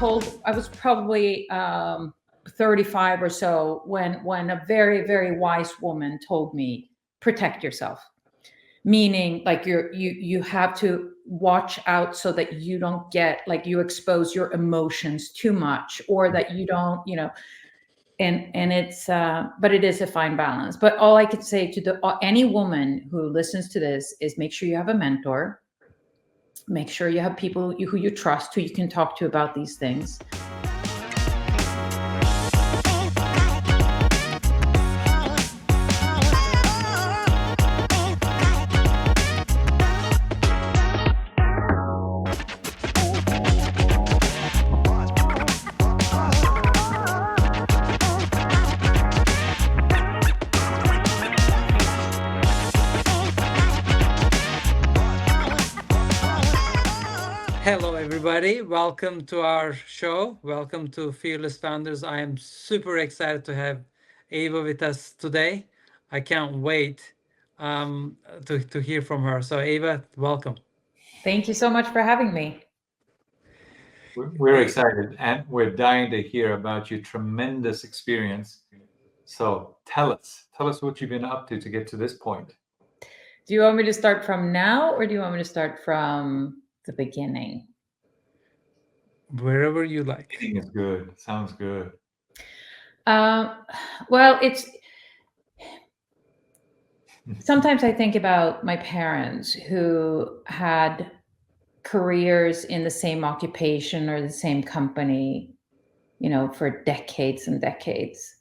I was probably 35 or so when a very, very wise woman told me, protect yourself. Meaning like you have to watch out so that you don't get like you expose your emotions too much, or that you don't, and it's but it is a fine balance. But all I could say to any woman who listens to this is make sure you have a mentor. Make sure you have people who you trust, who you can talk to about these things. Hello, everybody. Welcome to our show. Welcome to Fearless Founders. I am super excited to have Eva with us today. I can't wait to hear from her. So, Eva, welcome. Thank you so much for having me. We're excited and we're dying to hear about your tremendous experience. So tell us what you've been up to get to this point. Do you want me to start from now, or do you want me to start from the beginning? Wherever you like. Eating is good. Sounds good. Well, sometimes I think about my parents who had careers in the same occupation or the same company, for decades and decades.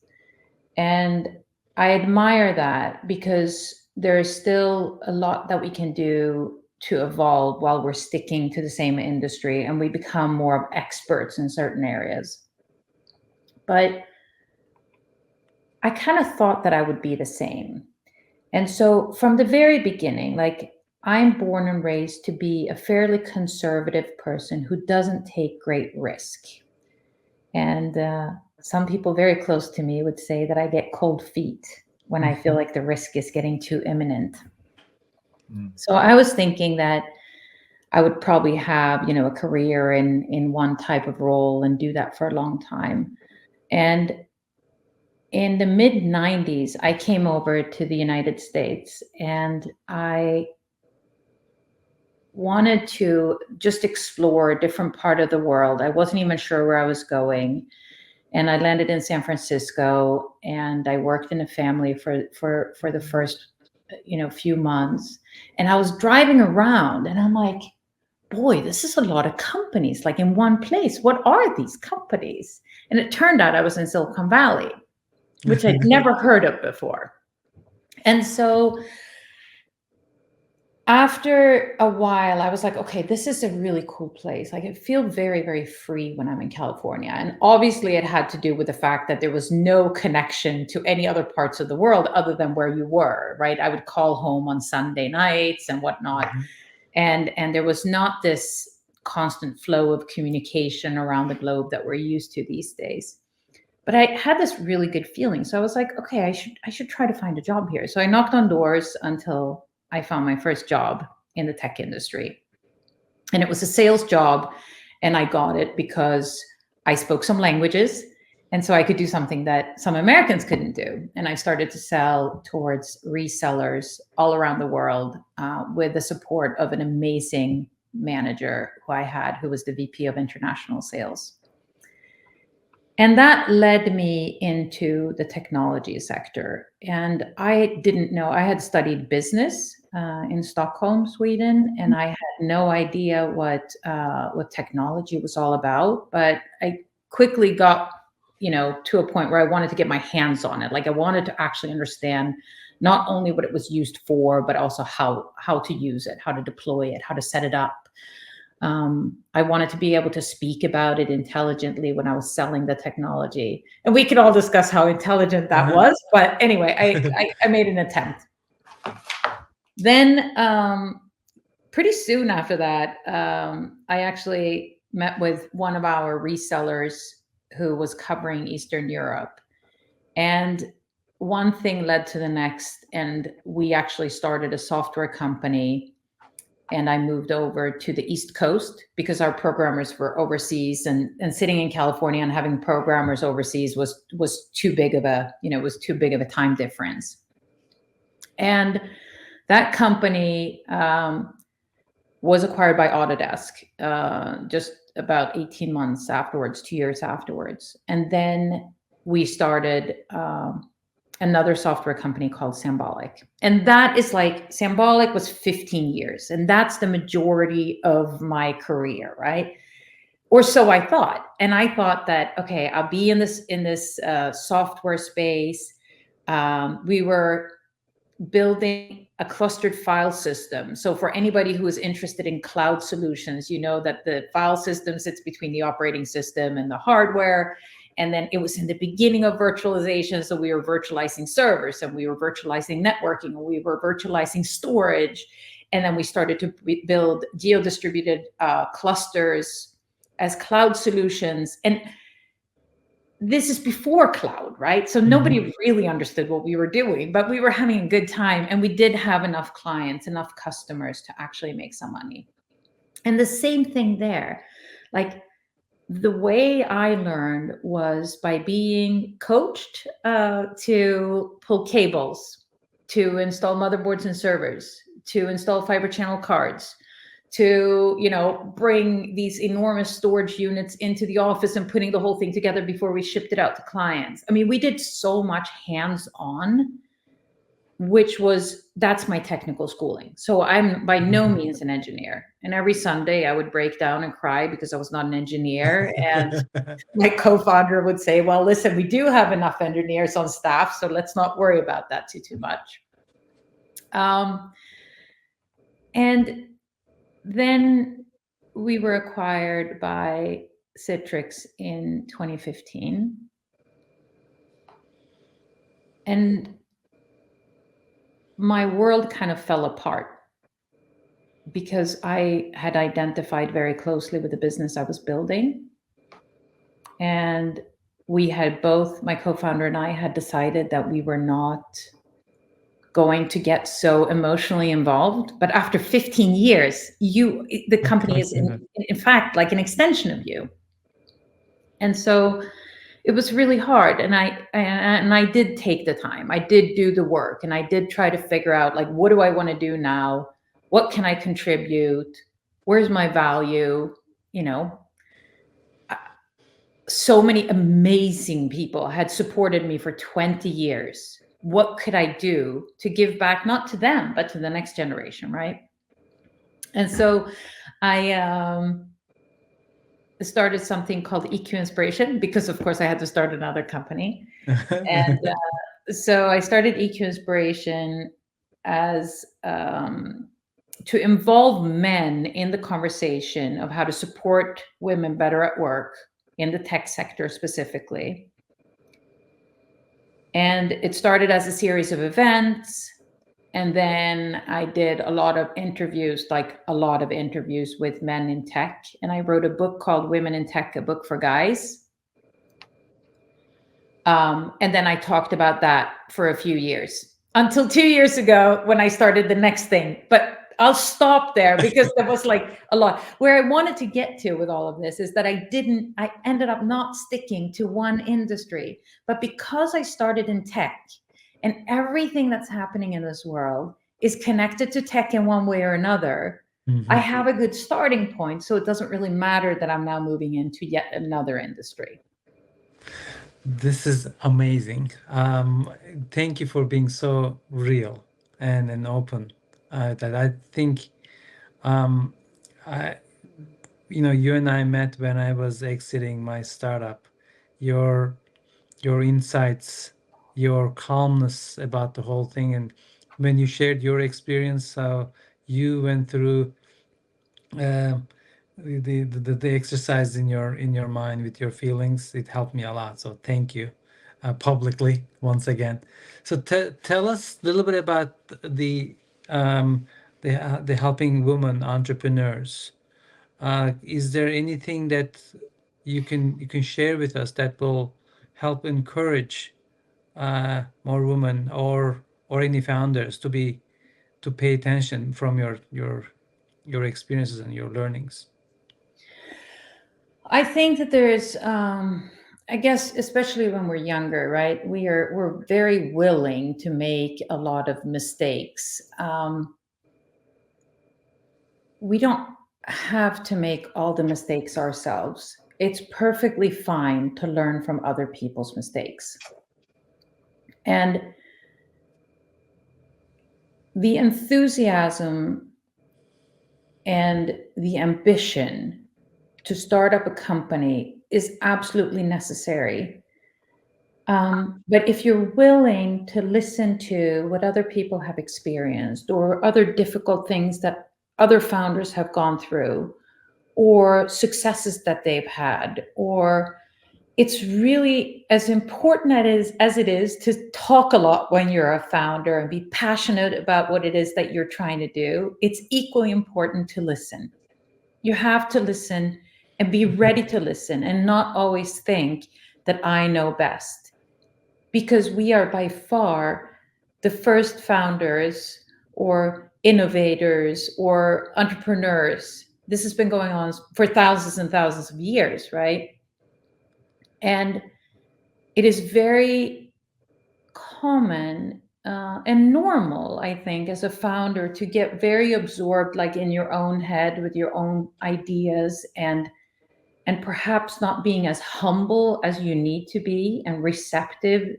And I admire that because there is still a lot that we can do to evolve while we're sticking to the same industry, and we become more of experts in certain areas. But I kind of thought that I would be the same. And so from the very beginning, like I'm born and raised to be a fairly conservative person who doesn't take great risk. And some people very close to me would say that I get cold feet when I feel like the risk is getting too imminent. So I was thinking that I would probably have, a career in one type of role and do that for a long time. And in the mid 90s, I came over to the United States, and I wanted to just explore a different part of the world. I wasn't even sure where I was going. And I landed in San Francisco, and I worked in a family for the first, few months. And I was driving around and I'm like, boy, this is a lot of companies like in one place. What are these companies? And it turned out I was in Silicon Valley, which I'd never heard of before. And so after a while, I was like, okay, this is a really cool place. Like I feel very, very free when I'm in California. And obviously it had to do with the fact that there was no connection to any other parts of the world other than where you were, right? I would call home on Sunday nights and whatnot. And there was not this constant flow of communication around the globe that we're used to these days. But I had this really good feeling. So I was like, okay, I should try to find a job here. So I knocked on doors until I found my first job in the tech industry. And it was a sales job. And I got it because I spoke some languages. And so I could do something that some Americans couldn't do. And I started to sell towards resellers all around the world with the support of an amazing manager who I had, who was the VP of international sales. And that led me into the technology sector. And I didn't know, I had studied business in Stockholm, Sweden, and I had no idea what technology was all about. But I quickly got, to a point where I wanted to get my hands on it. Like I wanted to actually understand not only what it was used for, but also how to use it, how to deploy it, how to set it up. I wanted to be able to speak about it intelligently when I was selling the technology. And we could all discuss how intelligent that was. But anyway, I made an attempt. Then pretty soon after that, I actually met with one of our resellers who was covering Eastern Europe. And one thing led to the next. And we actually started a software company and I moved over to the East Coast because our programmers were overseas, and sitting in California and having programmers overseas was too big of a, was too big of a time difference. And that company was acquired by Autodesk just about 18 months afterwards, 2 years afterwards. And then we started another software company called Sambolic. And that is like, Sambolic was 15 years. And that's the majority of my career, right? Or so I thought. And I thought that, okay, I'll be in this software space. We were building a clustered file system. So for anybody who is interested in cloud solutions, you know that the file system sits between the operating system and the hardware. And then it was in the beginning of virtualization. So we were virtualizing servers, and we were virtualizing networking, and we were virtualizing storage. And then we started to build geo-distributed clusters as cloud solutions. And this is before cloud, right? So nobody really understood what we were doing, but we were having a good time, and we did have enough clients, enough customers to actually make some money. And the same thing there. Like, the way I learned was by being coached to pull cables, to install motherboards and servers, to install fiber channel cards, to bring these enormous storage units into the office and putting the whole thing together before we shipped it out to clients. I mean, we did so much hands-on, that's my technical schooling. So I'm by no means an engineer. And every Sunday I would break down and cry because I was not an engineer. And my co-founder would say, well, listen, we do have enough engineers on staff, so let's not worry about that too much. And then we were acquired by Citrix in 2015. And my world kind of fell apart because I had identified very closely with the business I was building. And we had both, my co-founder and I had decided that we were not going to get so emotionally involved. But after 15 years, the company is in fact like an extension of you. And so it was really hard. And I did take the time. I did do the work, and I did try to figure out, like, what do I want to do now? What can I contribute? Where's my value? So many amazing people had supported me for 20 years. What could I do to give back, not to them, but to the next generation, right? And so I started something called EQ Inspiration, because of course I had to start another company. And so I started EQ Inspiration as to involve men in the conversation of how to support women better at work in the tech sector specifically. And it started as a series of events. And then I did a lot of interviews with men in tech. And I wrote a book called Women in Tech, a book for guys. And then I talked about that for a few years, until 2 years ago when I started the next thing. But I'll stop there because there was like a lot. Where I wanted to get to with all of this is that I ended up not sticking to one industry. But because I started in tech, and everything that's happening in this world is connected to tech in one way or another, I have a good starting point. So it doesn't really matter that I'm now moving into yet another industry. This is amazing. Thank you for being so real and open. That I think, you and I met when I was exiting my startup. Your insights, your calmness about the whole thing, and when you shared your experience, how you went through the exercise in your mind with your feelings, it helped me a lot. So thank you publicly once again. So tell us a little bit about the helping women entrepreneurs. Is there anything that you can share with us that will help encourage more women or any founders to pay attention from your your experiences and your learnings? I think that there's, I guess, especially when we're younger, right? We're very willing to make a lot of mistakes. We don't have to make all the mistakes ourselves. It's perfectly fine to learn from other people's mistakes. And the enthusiasm and the ambition to start up a company is absolutely necessary. But if you're willing to listen to what other people have experienced or other difficult things that other founders have gone through or successes that they've had, or it's really as important as it is to talk a lot when you're a founder and be passionate about what it is that you're trying to do, it's equally important to listen. You have to listen and be ready to listen and not always think that I know best, because we are by far the first founders or innovators or entrepreneurs. This has been going on for thousands and thousands of years, right? And it is very common and normal, I think, as a founder to get very absorbed, like in your own head with your own ideas, and perhaps not being as humble as you need to be and receptive.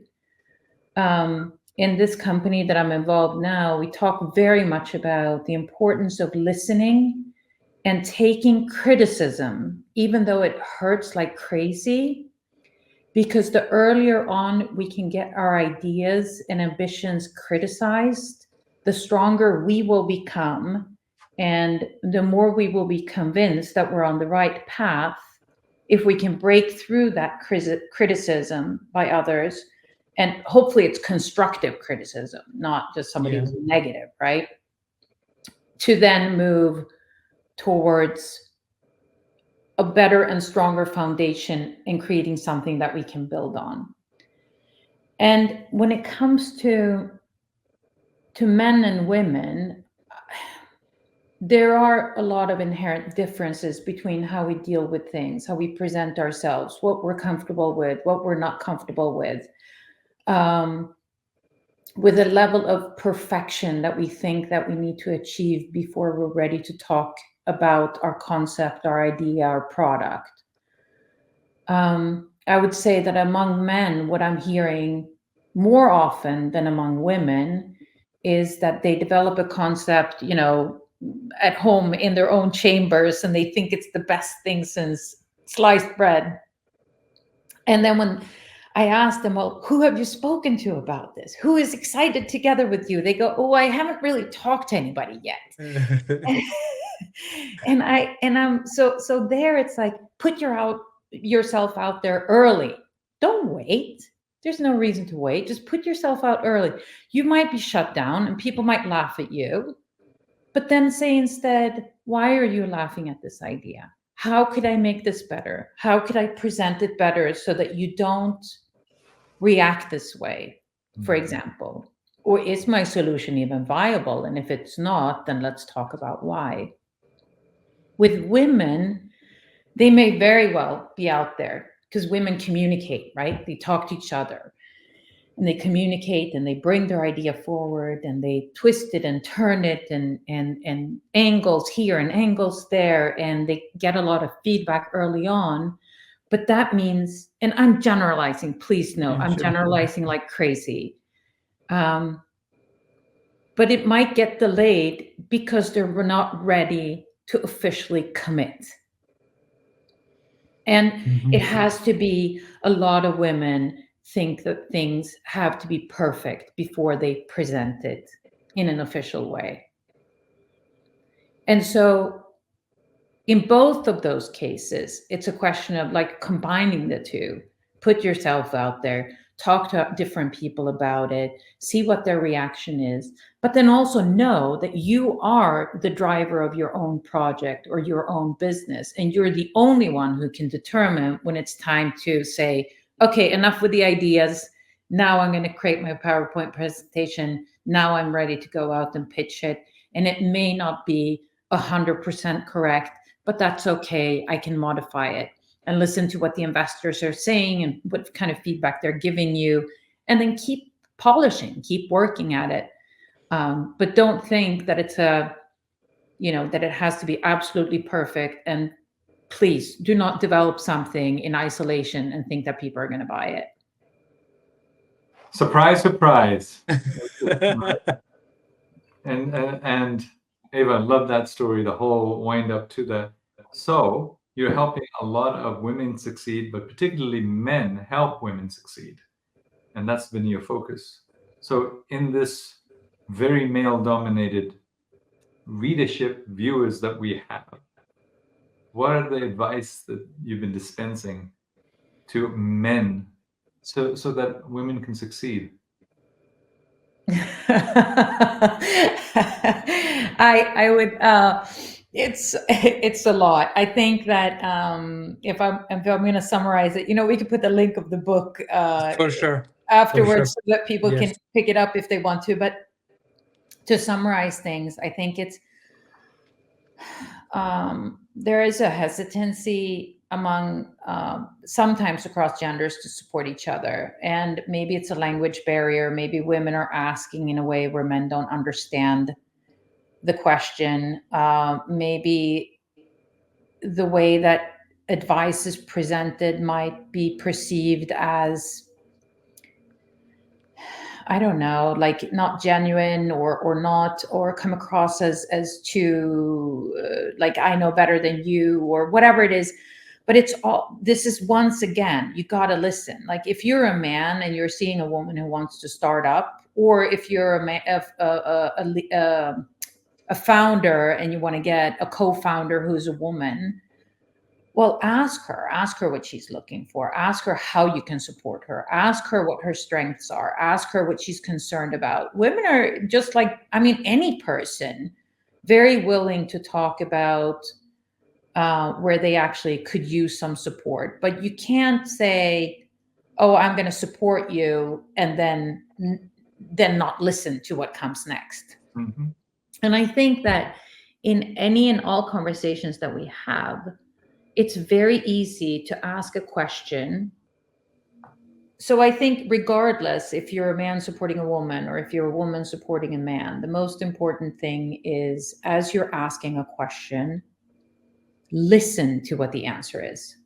In this company that I'm involved now, we talk very much about the importance of listening and taking criticism, even though it hurts like crazy, because the earlier on we can get our ideas and ambitions criticized, the stronger we will become, and the more we will be convinced that we're on the right path if we can break through that criticism by others. And hopefully it's constructive criticism, not just somebody who's negative, right? To then move towards a better and stronger foundation in creating something that we can build on. And when it comes to men and women, there are a lot of inherent differences between how we deal with things, how we present ourselves, what we're comfortable with, what we're not comfortable with a level of perfection that we think that we need to achieve before we're ready to talk about our concept, our idea, our product. I would say that among men, what I'm hearing more often than among women is that they develop a concept, at home in their own chambers, and they think it's the best thing since sliced bread. And then when I ask them, well, who have you spoken to about this? Who is excited together with you? They go, oh, I haven't really talked to anybody yet. and I'm so there it's like, put yourself out there early. Don't wait. There's no reason to wait. Just put yourself out early. You might be shut down and people might laugh at you, but then say instead, why are you laughing at this idea? How could I make this better? How could I present it better so that you don't react this way, for example? Or is my solution even viable? And if it's not, then let's talk about why. With women, they may very well be out there because women communicate, right? They talk to each other and they communicate and they bring their idea forward and they twist it and turn it and angles here and angles there, and they get a lot of feedback early on. But that means, and I'm generalizing, please know, I'm generalizing like crazy. But it might get delayed because they're not ready to officially commit. And it has to be, a lot of women think that things have to be perfect before they present it in an official way. And so in both of those cases, it's a question of like combining the two. Put yourself out there, talk to different people about it, see what their reaction is, but then also know that you are the driver of your own project or your own business, and you're the only one who can determine when it's time to say, okay, enough with the ideas. Now I'm going to create my PowerPoint presentation. Now I'm ready to go out and pitch it. And it may not be 100% correct, but that's okay. I can modify it and listen to what the investors are saying and what kind of feedback they're giving you, and then keep polishing, keep working at it. But don't think that it's that it has to be absolutely perfect. And please do not develop something in isolation and think that people are going to buy it. Surprise, surprise. And Eva, I love that story, the whole wind up to that. So you're helping a lot of women succeed, but particularly men help women succeed. And that's been your focus. So in this very male-dominated readership, viewers that we have, what are the advice that you've been dispensing to men so that women can succeed? I would it's a lot. I think that if I'm going to summarize it, we could put the link of the book For sure. afterwards so that people Yes. can pick it up if they want to. But to summarize things, I think it's there is a hesitancy among sometimes across genders to support each other, and maybe it's a language barrier. Maybe women are asking in a way where men don't understand the question. Maybe the way that advice is presented might be perceived as, I don't know, like not genuine or not, or come across as too like I know better than you or whatever it is. But this is, once again, you got to listen. Like if you're a man and you're seeing a woman who wants to start up, or if you're a founder and you want to get a co-founder who's a woman, well, ask her what she's looking for. Ask her how you can support her. Ask her what her strengths are. Ask her what she's concerned about. Women are just like, any person, very willing to talk about where they actually could use some support. But you can't say, oh, I'm going to support you, and then not listen to what comes next. Mm-hmm. And I think that in any and all conversations that we have, it's very easy to ask a question. So I think regardless if you're a man supporting a woman or if you're a woman supporting a man, the most important thing is, as you're asking a question, listen to what the answer is.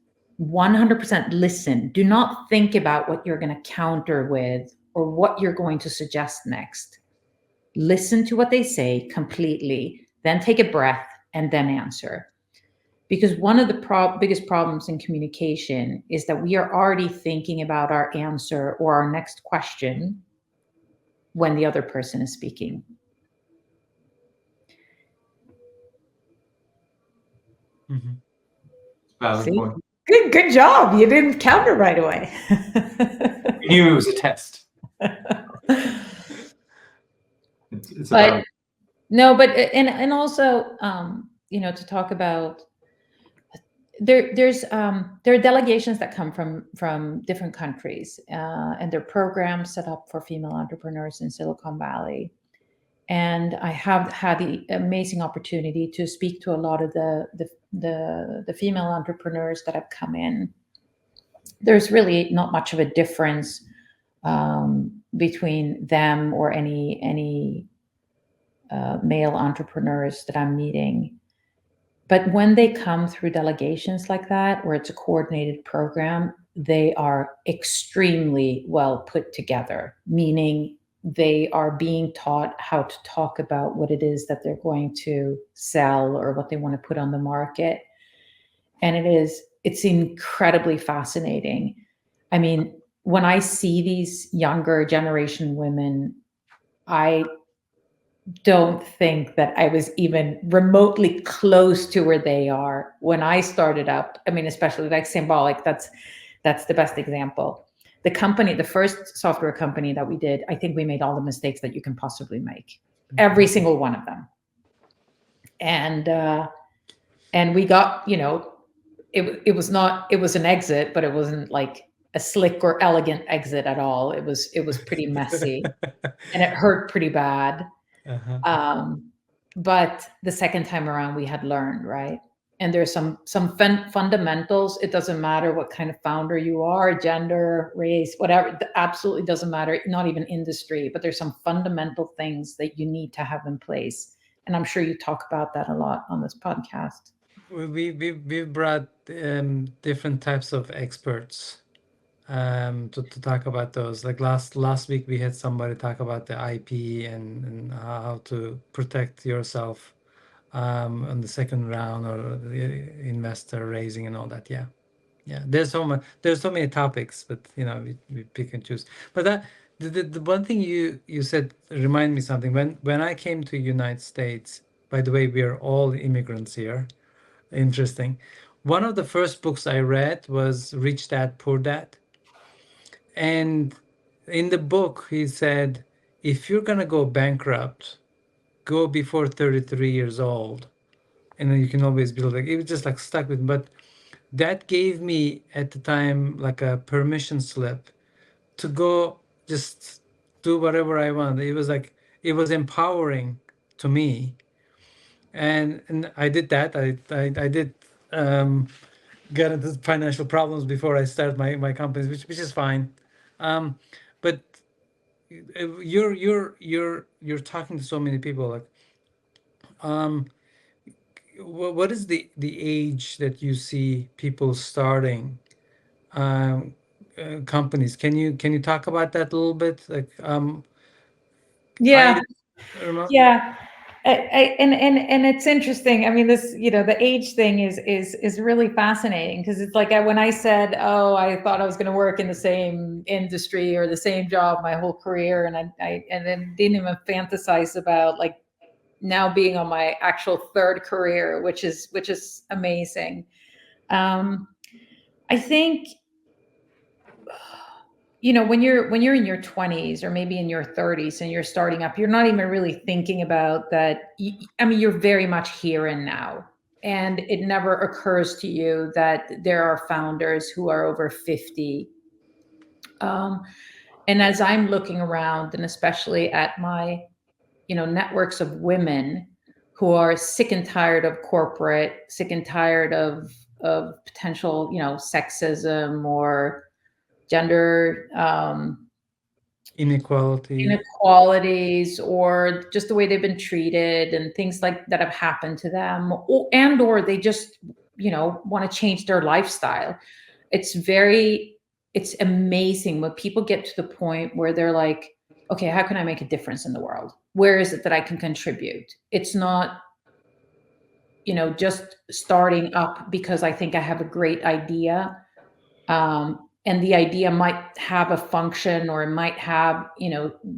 100% listen. Do not think about what you're going to counter with or what you're going to suggest next. Listen to what they say completely, then take a breath and then answer. Because one of the biggest problems in communication is that we are already thinking about our answer or our next question when the other person is speaking. Mm-hmm. See? Good job. You didn't counter right away. We knew it was a test. It's about... No, but and also to talk about there are delegations that come from different countries, and there are programs set up for female entrepreneurs in Silicon Valley. And I have had the amazing opportunity to speak to a lot of the female entrepreneurs that have come in. There's really not much of a difference between them or any male entrepreneurs that I'm meeting. But when they come through delegations like that, where it's a coordinated program, they are extremely well put together, meaning they are being taught how to talk about what it is that they're going to sell or what they want to put on the market. And it's incredibly fascinating. I mean, when I see these younger generation women, I don't think that I was even remotely close to where they are when I started up. I mean, especially like Symbolic, that's the best example. The first software company that we did, I think we made all the mistakes that you can possibly make, every single one of them. And we got, it was an exit, but it wasn't like a slick or elegant exit at all. It was pretty messy and it hurt pretty bad. Uh-huh. but the second time around we had learned, right? And there's some fundamentals. It doesn't matter what kind of founder you are, gender, race, whatever. It absolutely doesn't matter. Not even industry, but there's some fundamental things that you need to have in place. And I'm sure you talk about that a lot on this podcast. We brought different types of experts to talk about those. Like last week we had somebody talk about the IP and how to protect yourself on the second round or the investor raising and all that. Yeah, there's so many topics, but we pick and choose. But that the one thing you said remind me something. When I came to United States, by the way, we are all immigrants here. Interesting. One of the first books I read was Rich Dad Poor Dad. And in the book, he said, if you're going to go bankrupt, go before 33 years old. And then you can always build. Like, it was just like stuck with me. But that gave me at the time like a permission slip to go just do whatever I want. It was like, it was empowering to me. And I did that. I did get into financial problems before I started my companies, which is fine. But you're talking to so many people. Like, what is the age that you see people starting companies? Can you talk about that a little bit? Like, Yeah, I remember. yeah. And it's interesting. I mean, this, the age thing is really fascinating, because it's like when I said, oh, I thought I was going to work in the same industry or the same job my whole career, and I and then didn't even fantasize about like now being on my actual third career, which is amazing. I think, when you're in your 20s or maybe in your 30s and you're starting up, you're not even really thinking about that. I mean, you're very much here and now, and it never occurs to you that there are founders who are over 50. And as I'm looking around, and especially at my networks of women who are sick and tired of corporate, sick and tired of potential sexism or gender Inequality. inequalities, or just the way they've been treated and things like that have happened to them, or they just want to change their lifestyle. It's amazing when people get to the point where they're like, okay, how can I make a difference in the world? Where is it that I can contribute? It's not just starting up because I think I have a great idea. And the idea might have a function, or it might have,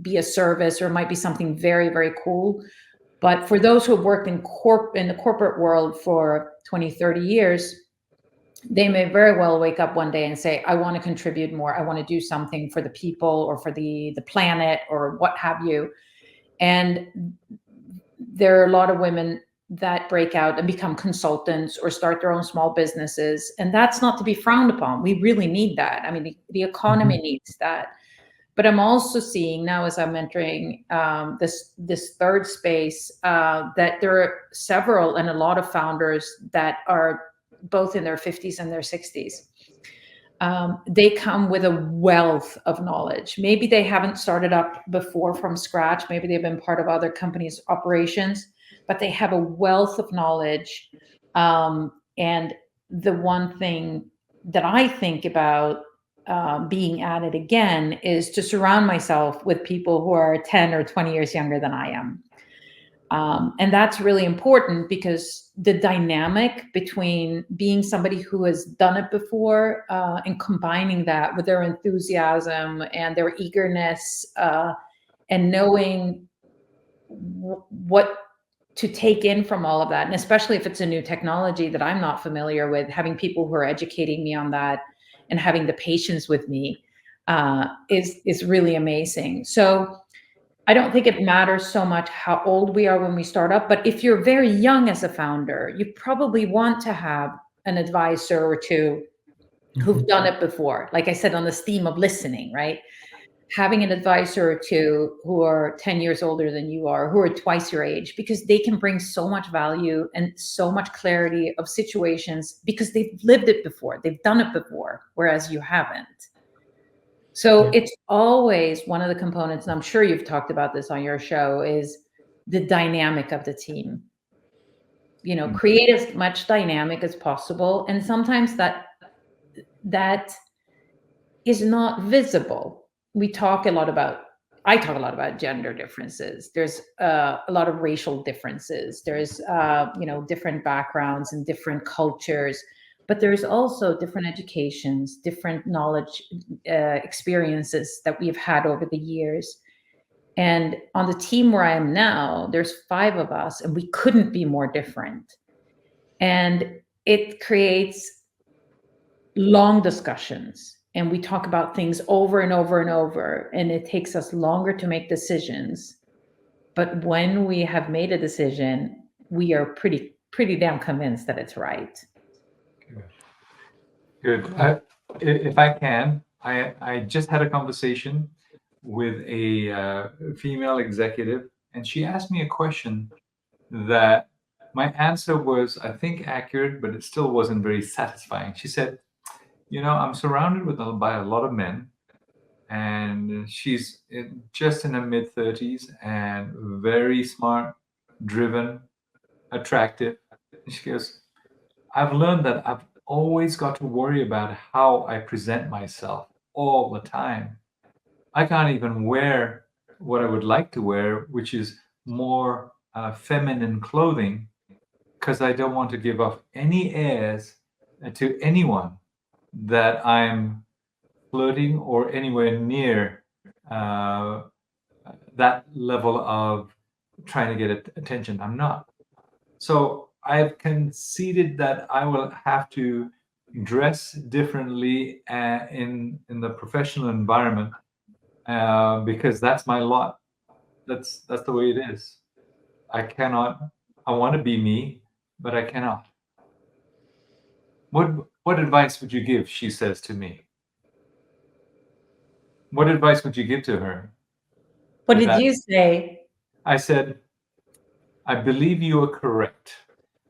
be a service, or it might be something very, very cool. But for those who have worked in the corporate world for 20, 30 years, they may very well wake up one day and say, I want to contribute more. I want to do something for the people or for the planet or what have you. And there are a lot of women that break out and become consultants or start their own small businesses. And that's not to be frowned upon. We really need that. I mean, the economy needs that. But I'm also seeing now, as I'm entering this third space, that there are several and a lot of founders that are both in their 50s and their 60s. They come with a wealth of knowledge. Maybe they haven't started up before from scratch. Maybe they've been part of other companies' operations, but they have a wealth of knowledge. And the one thing that I think about being at it again is to surround myself with people who are 10 or 20 years younger than I am. And that's really important, because the dynamic between being somebody who has done it before and combining that with their enthusiasm and their eagerness and knowing what to take in from all of that. And especially if it's a new technology that I'm not familiar with, having people who are educating me on that and having the patience with me is really amazing. So I don't think it matters so much how old we are when we start up, but if you're very young as a founder, you probably want to have an advisor or two who've done it before. Like I said, on this theme of listening, right? having an advisor or two who are 10 years older than you are, who are twice your age, because they can bring so much value and so much clarity of situations because they've lived it before, they've done it before, whereas you haven't. So it's always one of the components, and I'm sure you've talked about this on your show, is the dynamic of the team. Create as much dynamic as possible. And sometimes that is not visible. I talk a lot about gender differences. There's a lot of racial differences. There's different backgrounds and different cultures, but there's also different educations, different knowledge, experiences that we've had over the years. And on the team where I am now, there's 5 of us, and we couldn't be more different. And it creates long discussions, and we talk about things over and over and over, and it takes us longer to make decisions. But when we have made a decision, we are pretty damn convinced that it's right. Good. If I can, I just had a conversation with a female executive, and she asked me a question that my answer was, I think, accurate, but it still wasn't very satisfying. She said, I'm surrounded by a lot of men, and she's just in her mid-30s and very smart, driven, attractive. And she goes, I've learned that I've always got to worry about how I present myself all the time. I can't even wear what I would like to wear, which is more feminine clothing, because I don't want to give off any airs to anyone that I'm flirting or anywhere near that level of trying to get attention. I'm not. So I've conceded that I will have to dress differently in the professional environment, because that's my lot. That's the way it is. I cannot. I want to be me, but I cannot. What advice would you give? She says to me. What advice would you give to her? What did you say? I said, I believe you are correct.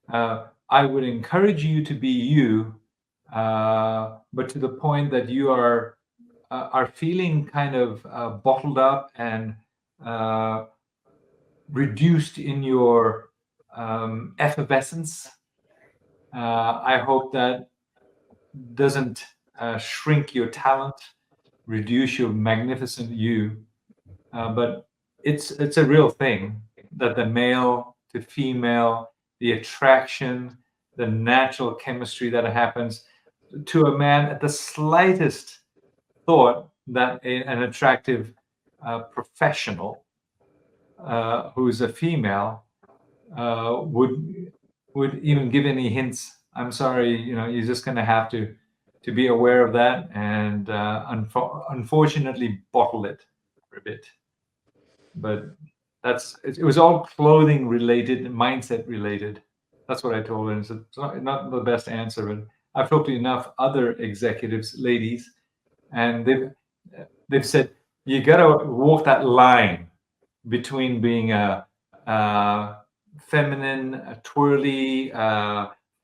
I would encourage you to be you, but to the point that you are feeling kind of bottled up and reduced in your effervescence. I hope that doesn't shrink your talent, reduce your magnificent you, but it's a real thing that the male to female, the attraction, the natural chemistry that happens to a man at the slightest thought that an attractive professional who's a female would even give any hints. I'm sorry, you're just going to have to be aware of that and unfortunately bottle it for a bit. But it was all clothing related, mindset related. That's what I told her. It's not the best answer, but I've talked to enough other executives, ladies, and they've said you got to walk that line between being a feminine, a twirly,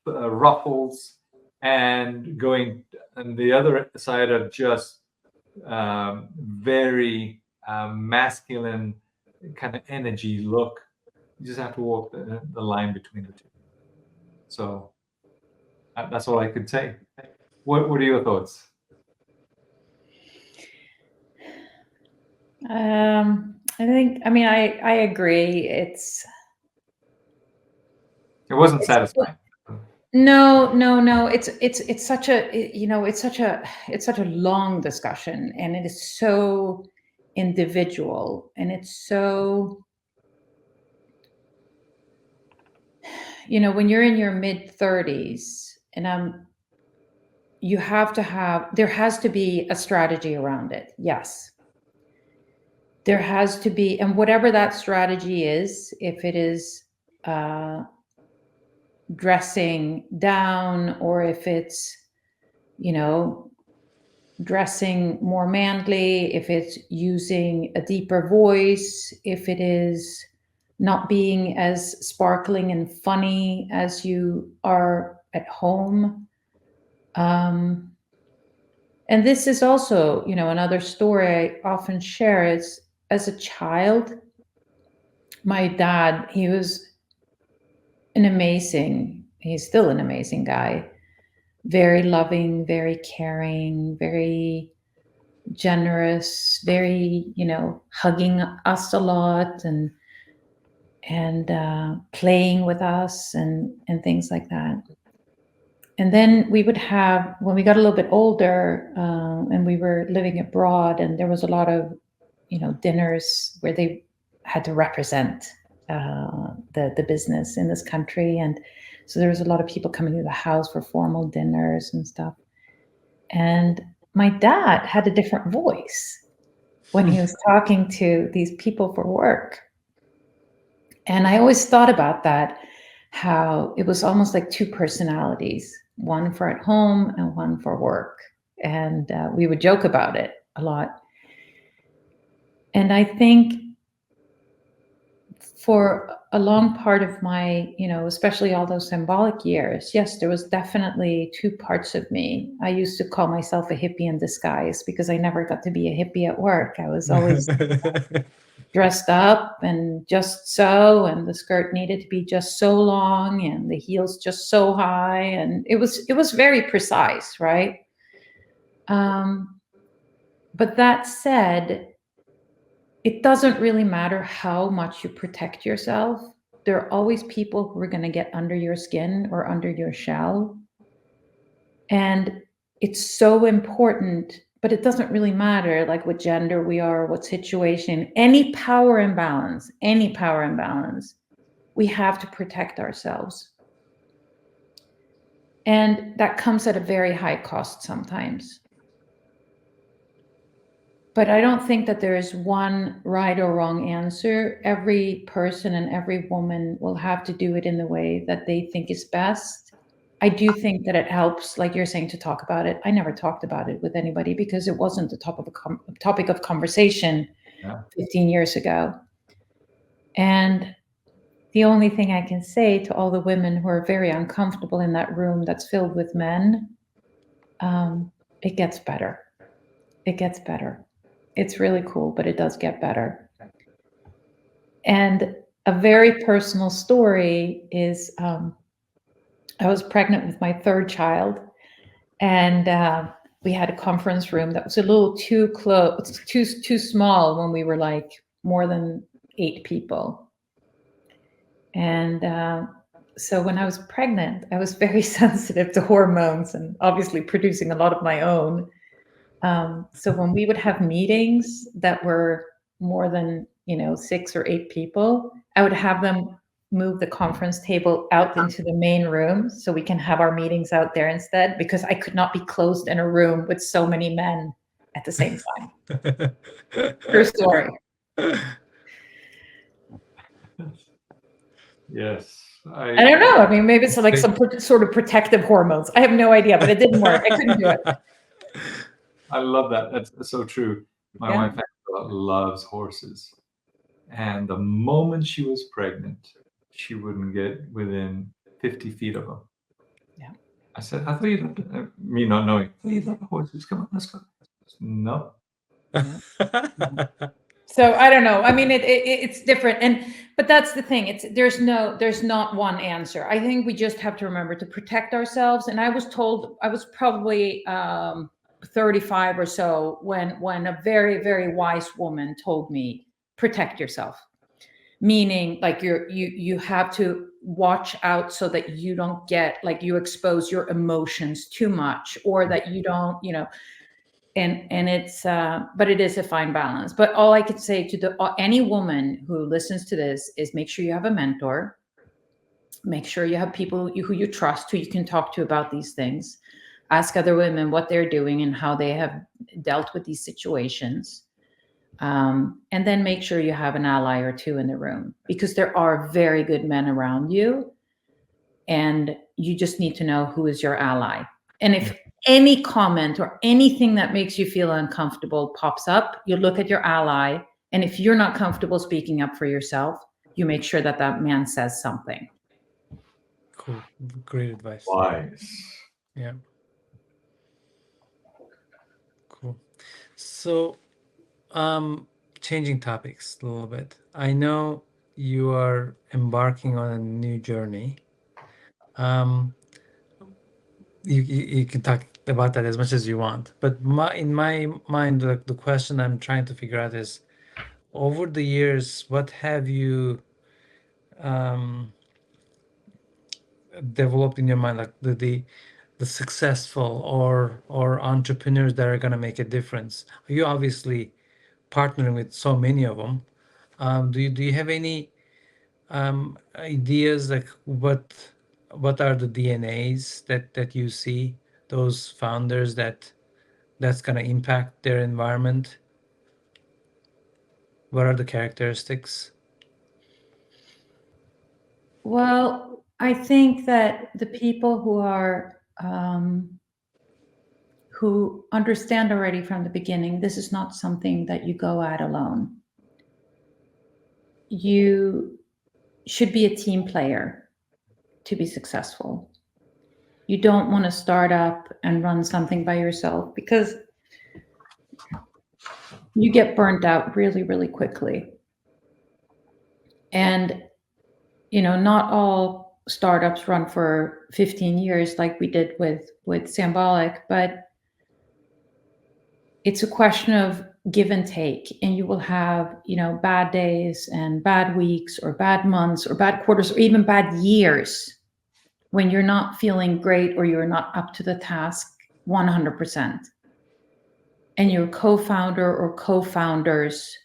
ruffles, and going on the other side of just very masculine kind of energy look. You just have to walk the line between the two. So that's all I could say. What are your thoughts? I agree. It wasn't satisfying. No. It's such a long discussion, and it is so individual, and it's so, when you're in your mid-30s, and there has to be a strategy around it. Yes. There has to be, and whatever that strategy is, if it is dressing down, or if it's, dressing more manly, if it's using a deeper voice, if it is not being as sparkling and funny as you are at home. And this is also, another story I often share is, as a child, my dad, he's still an amazing guy, very loving, very caring, very generous, very, hugging us a lot and playing with us and things like that. And then we would have, when we got a little bit older, and we were living abroad, and there was a lot of, dinners where they had to represent the business in this country. And so there was a lot of people coming to the house for formal dinners and stuff. And my dad had a different voice when he was talking to these people for work. And I always thought about that, how it was almost like two personalities, one for at home and one for work. And we would joke about it a lot. And I think for a long part of my, especially all those symbolic years, yes, there was definitely two parts of me. I used to call myself a hippie in disguise because I never got to be a hippie at work. I was always dressed up and just so, and the skirt needed to be just so long and the heels just so high. And it was very precise, right? But that said, it doesn't really matter how much you protect yourself. There are always people who are going to get under your skin or under your shell. And it's so important, but it doesn't really matter like what gender we are, what situation, any power imbalance, we have to protect ourselves. And that comes at a very high cost sometimes. But I don't think that there is one right or wrong answer. Every person and every woman will have to do it in the way that they think is best. I do think that it helps, like you're saying, to talk about it. I never talked about it with anybody because it wasn't the topic of conversation 15 years ago. And the only thing I can say to all the women who are very uncomfortable in that room that's filled with men, it gets better. It gets better. It's really cool, but it does get better. And a very personal story is, I was pregnant with my third child, and we had a conference room that was a little too close, too small when we were like more than 8 people. And so when I was pregnant, I was very sensitive to hormones and obviously producing a lot of my own. So when we would have meetings that were more than, 6 or 8 people, I would have them move the conference table out into the main room so we can have our meetings out there instead, because I could not be closed in a room with so many men at the same time. True story. Yes. I don't know. I mean, maybe it's like some sort of protective hormones. I have no idea, but it didn't work. I couldn't do it. I love that. That's so true. My wife loves horses. And the moment she was pregnant, she wouldn't get within 50 feet of them. Yeah. I said, I thought you loved me not knowing. You love the horses. Come on, let's go. No. So I don't know. I mean, it's different, but that's the thing. There's not one answer. I think we just have to remember to protect ourselves. And I was told, I was probably 35 or so when a very, very wise woman told me, protect yourself. Meaning like you have to watch out so that you don't get, like, you expose your emotions too much, or that you don't, and it's but it is a fine balance. But all I could say to any woman who listens to this is make sure you have a mentor, make sure you have people who you trust, who you can talk to about these things. Ask other women what they're doing and how they have dealt with these situations. And then make sure you have an ally or two in the room, because there are very good men around you, and you just need to know who is your ally. And any comment or anything that makes you feel uncomfortable pops up, you look at your ally, and if you're not comfortable speaking up for yourself, you make sure that that man says something. Cool. Great advice. Wise. Yeah. Cool. So, changing topics a little bit. I know you are embarking on a new journey. You can talk about that as much as you want, but in my mind, the question I'm trying to figure out is, over the years, what have you developed in your mind, like the successful or entrepreneurs that are going to make a difference? You obviously partnering with so many of them. Do you have any ideas, like what are the DNAs that you see those founders that's going to impact their environment? What are the characteristics? Well, I think that the people who are who understand already from the beginning, this is not something that you go at alone. You should be a team player to be successful. You don't want to start up and run something by yourself because you get burnt out really, really quickly. And, not all startups run for 15 years like we did with Sambolic, but it's a question of give and take, and you will have, bad days and bad weeks or bad months or bad quarters or even bad years when you're not feeling great or you're not up to the task 100%. And your co-founder or co-founders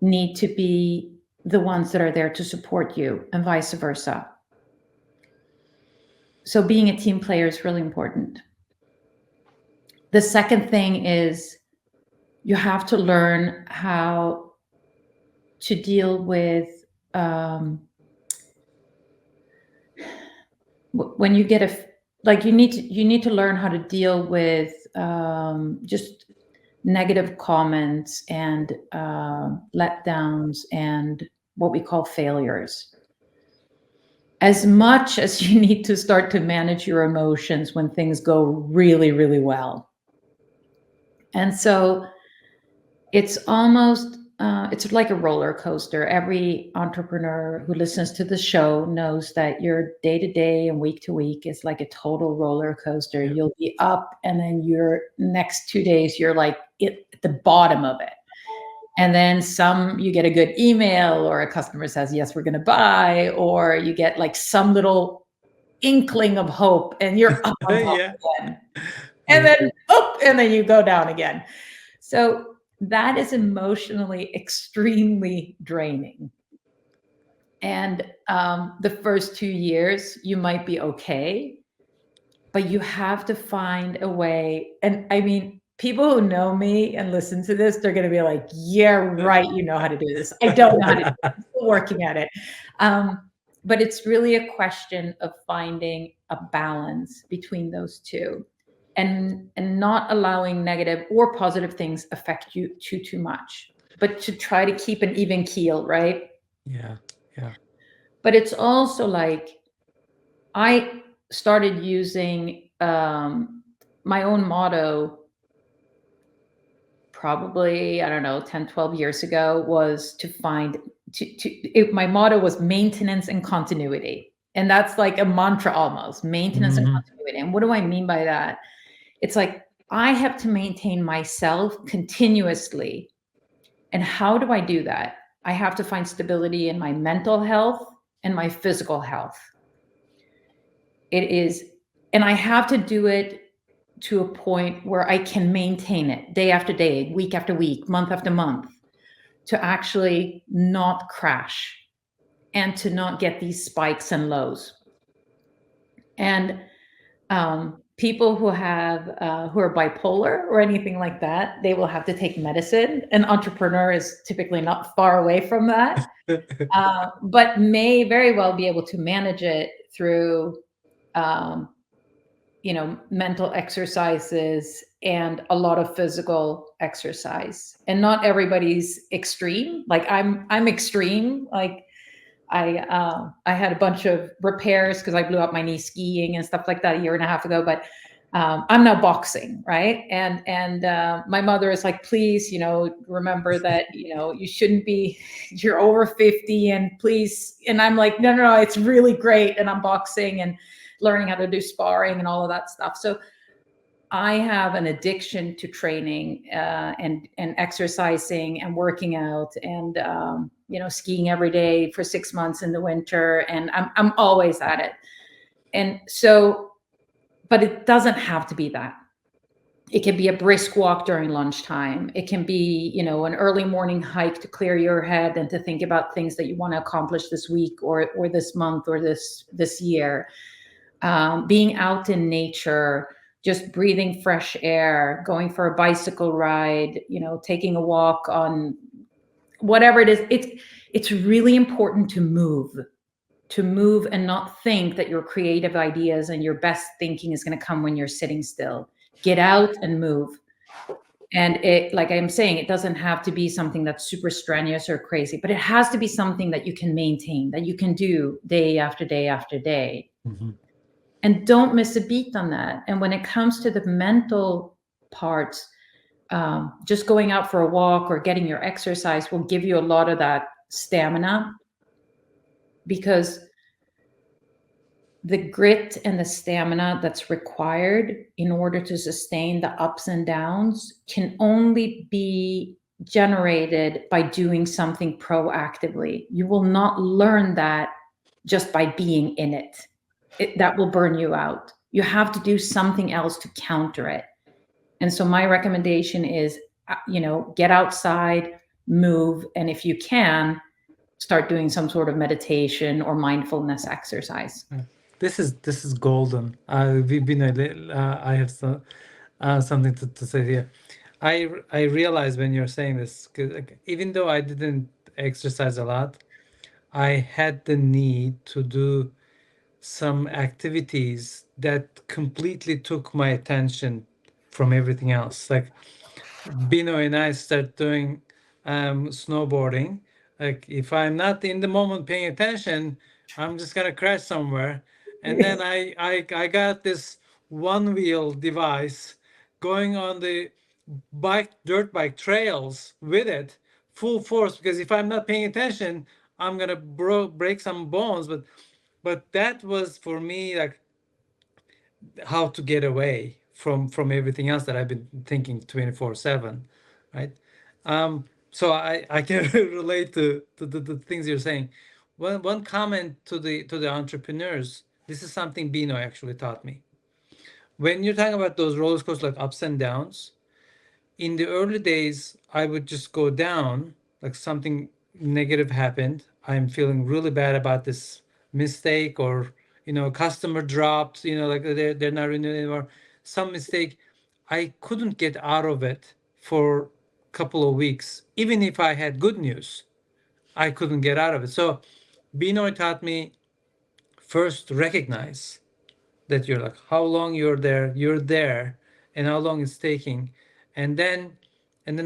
need to be the ones that are there to support you and vice versa. So being a team player is really important. The second thing is you have to learn how to deal with when you get you need to learn how to deal with just negative comments and letdowns and what we call failures. As much as you need to start to manage your emotions when things go really, really well. And so it's almost, it's like a roller coaster. Every entrepreneur who listens to the show knows that your day to day and week to week is like a total roller coaster. Yeah. You'll be up and then your next 2 days, you're like at the bottom of it. And then you get a good email or a customer says, yes, we're going to buy, or you get like some little inkling of hope and you're up on top Yeah. again. And then and then you go down again. So that is emotionally extremely draining. And the first 2 years, you might be okay, but you have to find a way. And I mean, people who know me and listen to this, they're going to be like, yeah, right. You know how to do this. I don't know how to do it. I'm still working at it. But it's really a question of finding a balance between those two and not allowing negative or positive things affect you too much, but to try to keep an even keel, right? Yeah. But it's also like, I started using my own motto probably, I don't know, 10, 12 years ago, was to find, my motto was maintenance and continuity. And that's like a mantra almost, maintenance and continuity. And what do I mean by that? It's like, I have to maintain myself continuously. And how do I do that? I have to find stability in my mental health and my physical health. It is, and I have to do it to a point where I can maintain it day after day, week after week, month after month, to actually not crash and to not get these spikes and lows. And people who are bipolar or anything like that, they will have to take medicine. An entrepreneur is typically not far away from that, but may very well be able to manage it through mental exercises and a lot of physical exercise. And not everybody's extreme. Like I'm extreme. Like I had a bunch of repairs because I blew up my knee skiing and stuff like that a year and a half ago. But I'm now boxing, right? And my mother is like, please, remember that you shouldn't be. You're over 50, and please. And I'm like, no, it's really great, and I'm boxing and learning how to do sparring and all of that stuff. So I have an addiction to training and exercising and working out and skiing every day for 6 months in the winter, and I'm always at it. And so, but it doesn't have to be that. It can be a brisk walk during lunchtime. It can be an early morning hike to clear your head and to think about things that you want to accomplish this week or this month or this year. Being out in nature, just breathing fresh air, going for a bicycle ride, taking a walk on whatever it is. It's really important to move and not think that your creative ideas and your best thinking is going to come when you're sitting still. Get out and move. And it, like I'm saying, it doesn't have to be something that's super strenuous or crazy, but it has to be something that you can maintain, that you can do day after day after day. Mm-hmm. And don't miss a beat on that. And when it comes to the mental parts, just going out for a walk or getting your exercise will give you a lot of that stamina, because the grit and the stamina that's required in order to sustain the ups and downs can only be generated by doing something proactively. You will not learn that just by being in it. That will burn you out. You have to do something else to counter it. And so my recommendation is, get outside, move, and if you can, start doing some sort of meditation or mindfulness exercise. This is golden. We've been I have something to say here. I realize when you're saying this, 'cause, like, even though I didn't exercise a lot, I had the need to do some activities that completely took my attention from everything else. Like Bino and I start doing snowboarding. Like if I'm not in the moment paying attention, I'm just gonna crash somewhere. And then I got this one wheel device going on the dirt bike trails with it full force, because if I'm not paying attention, I'm gonna break some bones. But that was for me like how to get away from everything else that I've been thinking 24/7, right? So I can relate to the things you're saying. One comment to the entrepreneurs. This is something Bino actually taught me. When you're talking about those roller coasters, like ups and downs, in the early days, I would just go down, like something negative happened. I'm feeling really bad about this mistake, or customer dropped, like they're not renewing anymore. Some mistake. I couldn't get out of it for a couple of weeks. Even if I had good news, I couldn't get out of it. So Binoy taught me, first recognize that you're like, how long you're there, and how long it's taking. And then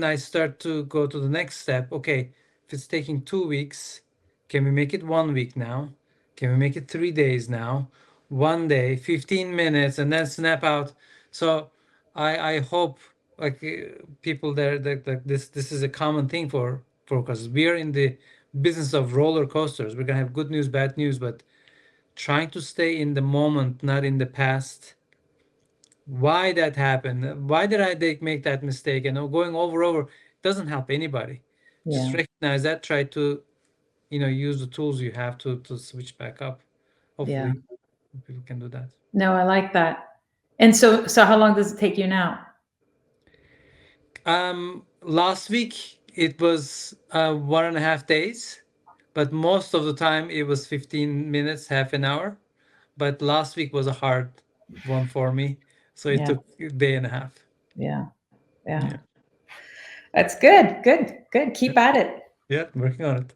I start to go to the next step. Okay, if it's taking 2 weeks, can we make it 1 week now? Can we make it 3 days now? 1 day, 15 minutes, and then snap out. So I hope, like, people there, that this is a common thing for us. We are in the business of roller coasters. We're gonna have good news, bad news, but trying to stay in the moment, not in the past. Why that happened? Why did I make that mistake? And going over doesn't help anybody. Just recognize that. Try to, use the tools you have to switch back up. Hopefully, people can do that. No, I like that. And so how long does it take you now? Last week it was 1.5 days, but most of the time it was 15 minutes, half an hour. But last week was a hard one for me, so it took a day and a half. Yeah. That's good. Keep at it. Yeah, working on it.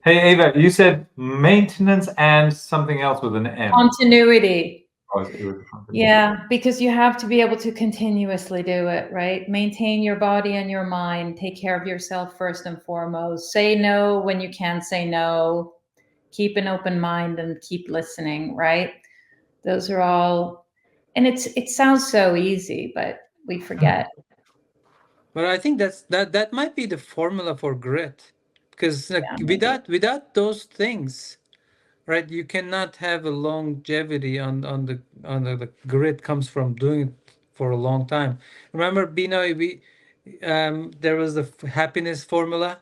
Hey, Eva, you said maintenance and something else with an M. Continuity. I was able to contribute. Yeah, because you have to be able to continuously do it, right? Maintain your body and your mind. Take care of yourself first and foremost. Say no when you can say no. Keep an open mind and keep listening, right? Those are all, and it sounds so easy, but we forget. But I think that might be the formula for grit, because Yeah, maybe. without those things, right, you cannot have a longevity on the grit comes from doing it for a long time. Remember, Bino, there was the happiness formula.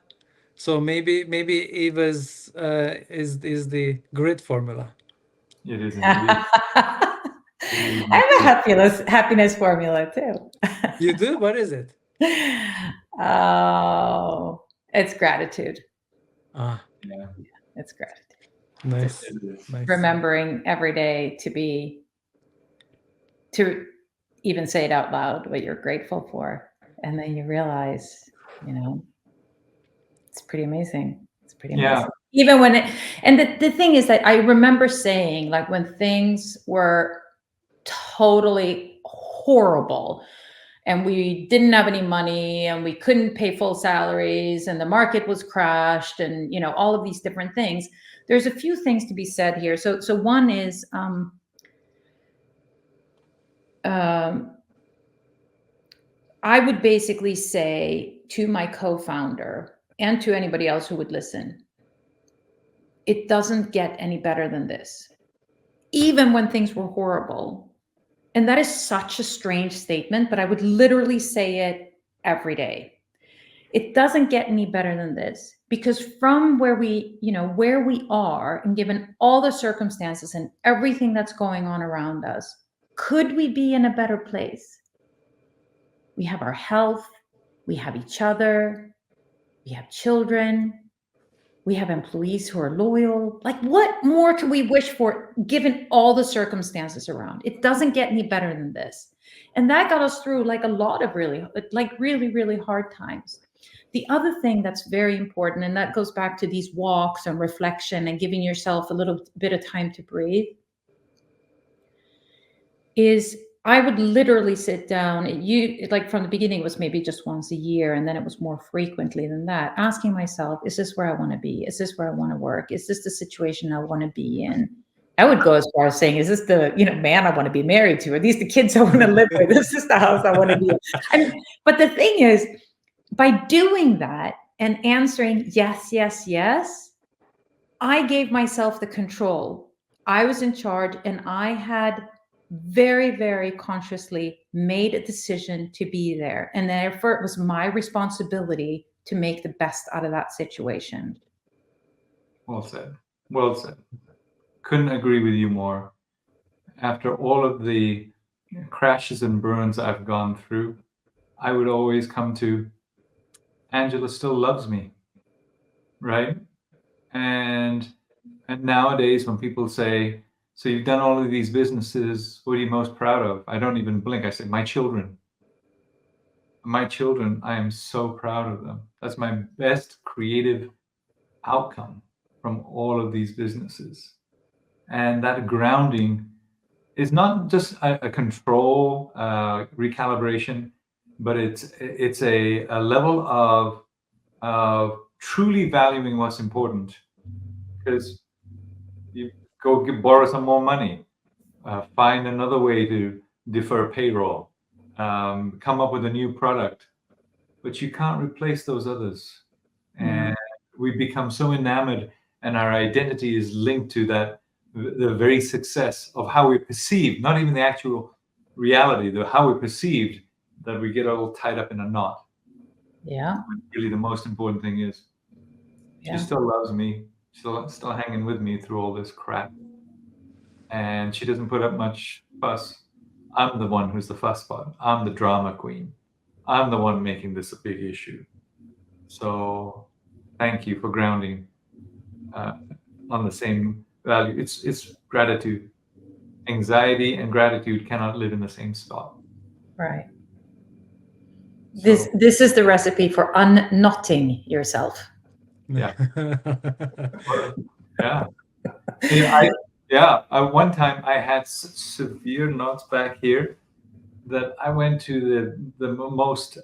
So maybe Eva's is the grit formula. It is indeed. I It is have a indeed. happiness formula too. You do? What is it? Oh, it's gratitude. Ah, Yeah, It's gratitude. nice, it is. nice. Remembering every day to even say it out loud what you're grateful for, and then you realize, it's pretty amazing. It's pretty Yeah. amazing. Even when and the thing is that I remember saying, like, when things were totally horrible and we didn't have any money and we couldn't pay full salaries and the market was crashed and all of these different things, there's a few things to be said here. So one is I would basically say to my co-founder and to anybody else who would listen, it doesn't get any better than this, even when things were horrible. And that is such a strange statement, but I would literally say it every day. It doesn't get any better than this, because from where we are, and given all the circumstances and everything that's going on around us, could we be in a better place? We have our health, we have each other, we have children, we have employees who are loyal. Like, what more can we wish for given all the circumstances around? It doesn't get any better than this. And that got us through like a lot of really, really hard times. The other thing that's very important, and that goes back to these walks and reflection and giving yourself a little bit of time to breathe, is I would literally sit down. Like from the beginning, it was maybe just once a year, and then it was more frequently than that, asking myself, is this where I want to be? Is this where I want to work? Is this the situation I want to be in? I would go as far as saying, is this the man I want to be married to? Are these the kids I want to live with? Is this the house I want to be in? I mean, but the thing is, by doing that and answering yes, yes, yes, I gave myself the control. I was in charge, and I had very, very consciously made a decision to be there. And therefore, it was my responsibility to make the best out of that situation. Well said. Well said. Couldn't agree with you more. After all of the crashes and burns I've gone through, I would always come to Angela still loves me, right? And nowadays, when people say, so you've done all of these businesses, what are you most proud of? I don't even blink. I say, my children. My children, I am so proud of them. That's my best creative outcome from all of these businesses. And that grounding is not just a control recalibration, but it's a level of truly valuing what's important. Because you go borrow some more money, find another way to defer payroll, come up with a new product, but you can't replace those others. And we become so enamored, and our identity is linked to that, the very success of how we perceive, not even the actual reality, how we perceived, that we get all tied up in a knot. Yeah. Really, the most important thing is she still loves me, still hanging with me through all this crap. And she doesn't put up much fuss. I'm the one who's the fuss pot. I'm the drama queen. I'm the one making this a big issue. So thank you for grounding on the same value. It's gratitude. Anxiety and gratitude cannot live in the same spot. Right. So, This is the recipe for unknotting yourself. yeah. Yeah. Yeah, one time I had severe knots back here that I went to the most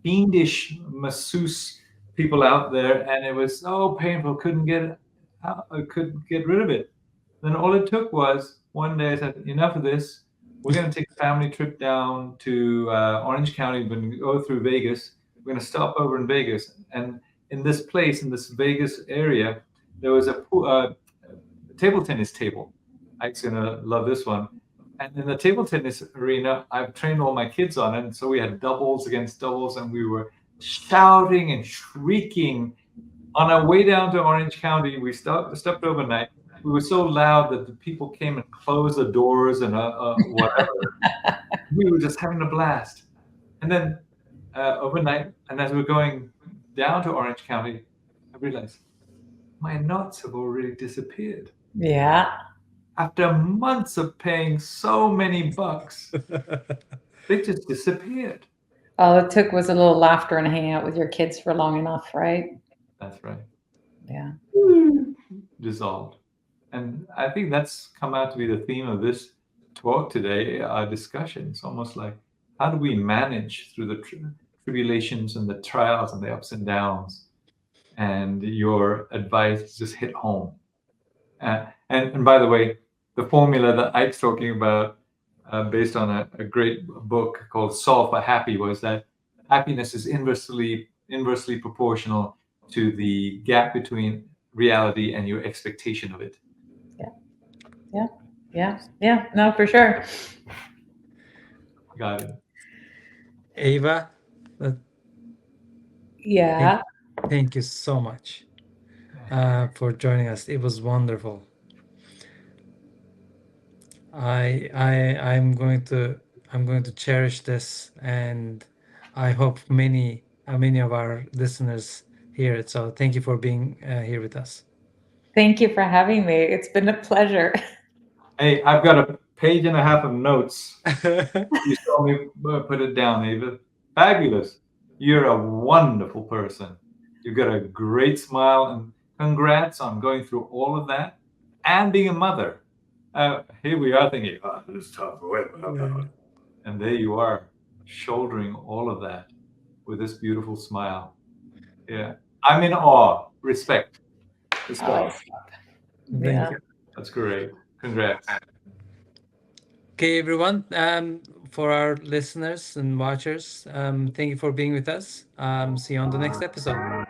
fiendish masseuse people out there, and it was so painful. Couldn't get out, I couldn't get rid of it. Then all it took was one day I said, "Enough of this. We're going to take a family trip down to Orange County. We're going to go through Vegas. We're going to stop over in Vegas, and in this place, in this Vegas area, there was a table tennis table. Ike's gonna love this one. And in the table tennis arena, I've trained all my kids on it. And so we had doubles against doubles, and we were shouting and shrieking. On our way down to Orange County, we stepped overnight. We were so loud that the people came and closed the doors and whatever. We were just having a blast. And then overnight, and as we're going down to Orange County, I realized my knots have already disappeared. Yeah. After months of paying so many bucks, they just disappeared. All it took was a little laughter and hanging out with your kids for long enough, right? That's right. Yeah. Dissolved. And I think that's come out to be the theme of this talk today, our discussion. It's almost like, how do we manage through the tribulations and the trials and the ups and downs? And your advice just hit home. And by the way, the formula that Ike's talking about, based on a great book called Solve for Happy, was that happiness is inversely proportional to the gap between reality and your expectation of it. Yeah. No, for sure. Got it. Eva, Yeah. thank you so much for joining us. It was wonderful. I'm going to cherish this, and I hope many of our listeners hear it. So thank you for being here with us. Thank you for having me. It's been a pleasure. Hey, I've got a page and a half of notes. You saw me put it down, Eva. Fabulous. You're a wonderful person. You've got a great smile, and congrats on going through all of that and being a mother. Here we are thinking, oh, this is tough. And there you are, shouldering all of that with this beautiful smile. Yeah. I'm in awe. Respect. Oh, Thank yeah. you. That's great. Congrats. Okay, everyone. For our listeners and watchers, thank you for being with us. See you on the next episode.